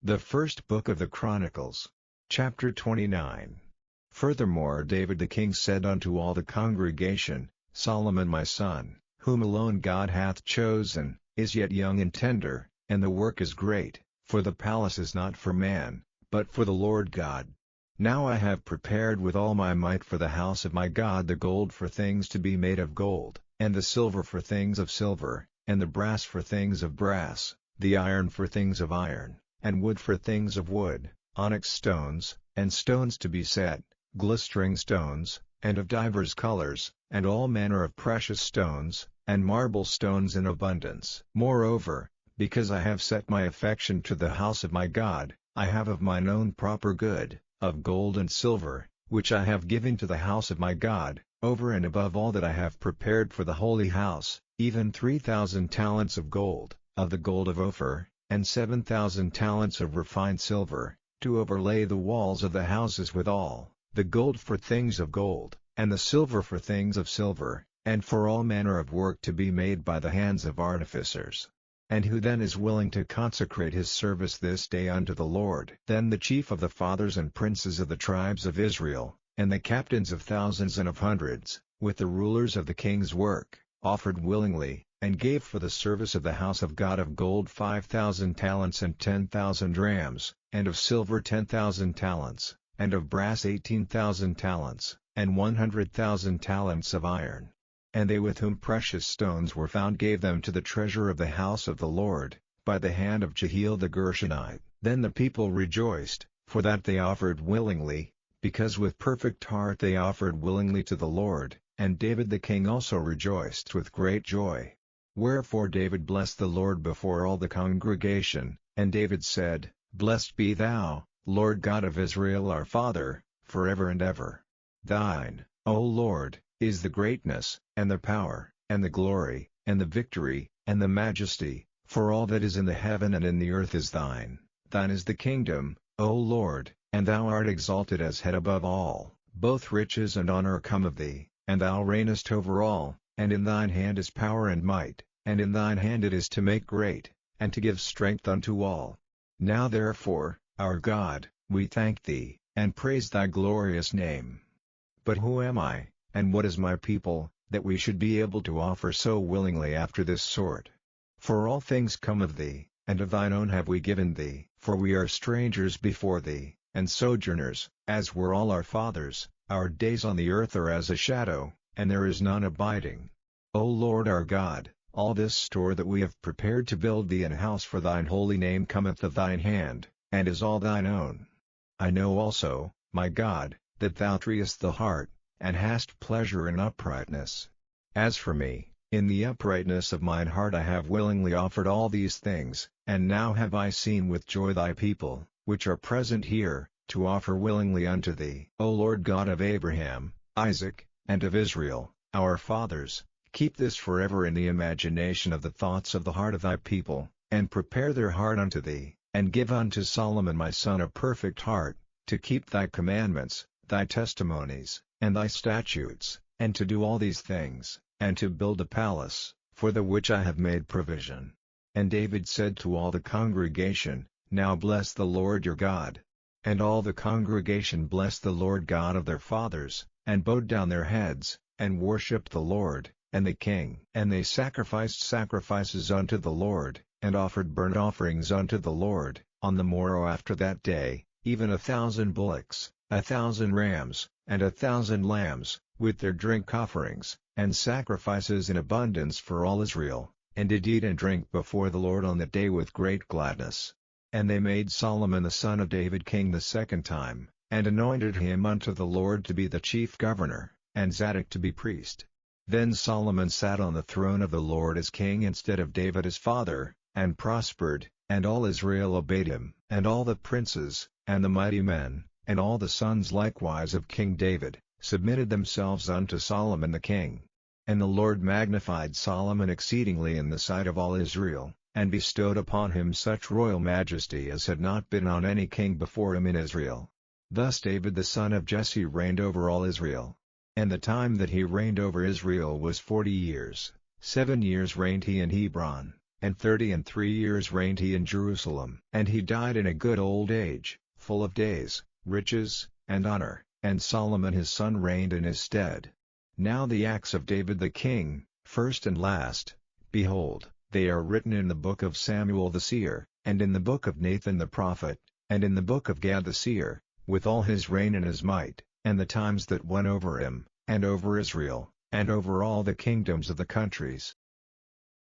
The first book of the Chronicles. Chapter 29. Furthermore David the king said unto all the congregation, Solomon my son, whom alone God hath chosen, is yet young and tender, and the work is great, for the palace is not for man, but for the Lord God. Now I have prepared with all my might for the house of my God the gold for things to be made of gold, and the silver for things of silver, and the brass for things of brass, the iron for things of iron, and wood for things of wood, onyx stones, and stones to be set, glistering stones, and of divers colors, and all manner of precious stones, and marble stones in abundance. Moreover, because I have set my affection to the house of my God, I have of mine own proper good, of gold and silver, which I have given to the house of my God, over and above all that I have prepared for the holy house, even 3,000 talents of gold, of the gold of Ophir, and 7,000 talents of refined silver, to overlay the walls of the houses withal, the gold for things of gold, and the silver for things of silver, and for all manner of work to be made by the hands of artificers. And who then is willing to consecrate his service this day unto the Lord? Then the chief of the fathers and princes of the tribes of Israel, and the captains of thousands and of hundreds, with the rulers of the king's work, offered willingly, and gave for the service of the house of God of gold 5,000 talents and 10,000 rams, and of silver 10,000 talents, and of brass 18,000 talents, and 100,000 talents of iron. And they with whom precious stones were found gave them to the treasure of the house of the Lord, by the hand of Jehiel the Gershonite. Then the people rejoiced, for that they offered willingly, because with perfect heart they offered willingly to the Lord, and David the king also rejoiced with great joy. Wherefore David blessed the Lord before all the congregation, and David said, Blessed be thou, Lord God of Israel our Father, forever and ever. Thine, O Lord, is the greatness, and the power, and the glory, and the victory, and the majesty, for all that is in the heaven and in the earth is thine. Thine is the kingdom, O Lord, and thou art exalted as head above all. Both riches and honor come of thee, and thou reignest over all, and in thine hand is power and might, and in thine hand it is to make great, and to give strength unto all. Now therefore, our God, we thank thee, and praise thy glorious name. But who am I, and what is my people, that we should be able to offer so willingly after this sort? For all things come of thee, and of thine own have we given thee. For we are strangers before thee, and sojourners, as were all our fathers. Our days on the earth are as a shadow, and there is none abiding. O Lord our God, all this store that we have prepared to build thee an house for thine holy name cometh of thine hand, and is all thine own. I know also, my God, that thou triest the heart, and hast pleasure in uprightness. As for me, in the uprightness of mine heart I have willingly offered all these things, and now have I seen with joy thy people, which are present here, to offer willingly unto thee. O Lord God of Abraham, Isaac, and of Israel, our fathers, keep this forever in the imagination of the thoughts of the heart of thy people, and prepare their heart unto thee, and give unto Solomon my son a perfect heart, to keep thy commandments, thy testimonies, and thy statutes, and to do all these things, and to build a palace, for the which I have made provision. And David said to all the congregation, Now bless the Lord your God. And all the congregation blessed the Lord God of their fathers, and bowed down their heads, and worshipped the Lord, and the king. And they sacrificed sacrifices unto the Lord, and offered burnt offerings unto the Lord. On the morrow after that day, even 1,000 bullocks, 1,000 rams, and 1,000 lambs, with their drink offerings, and sacrifices in abundance for all Israel, and did eat and drink before the Lord on that day with great gladness. And they made Solomon the son of David king the second time, and anointed him unto the Lord to be the chief governor, and Zadok to be priest. Then Solomon sat on the throne of the Lord as king instead of David his father, and prospered, and all Israel obeyed him. And all the princes, and the mighty men, and all the sons likewise of King David, submitted themselves unto Solomon the king. And the Lord magnified Solomon exceedingly in the sight of all Israel, and bestowed upon him such royal majesty as had not been on any king before him in Israel. Thus David the son of Jesse reigned over all Israel. And the time that he reigned over Israel was 40 years. 7 years reigned he in Hebron, and 33 years reigned he in Jerusalem. And he died in a good old age, full of days, riches, and honor, and Solomon his son reigned in his stead. Now the acts of David the king, first and last, behold, they are written in the book of Samuel the seer, and in the book of Nathan the prophet, and in the book of Gad the seer, with all his reign and his might, and the times that went over him, and over Israel, and over all the kingdoms of the countries.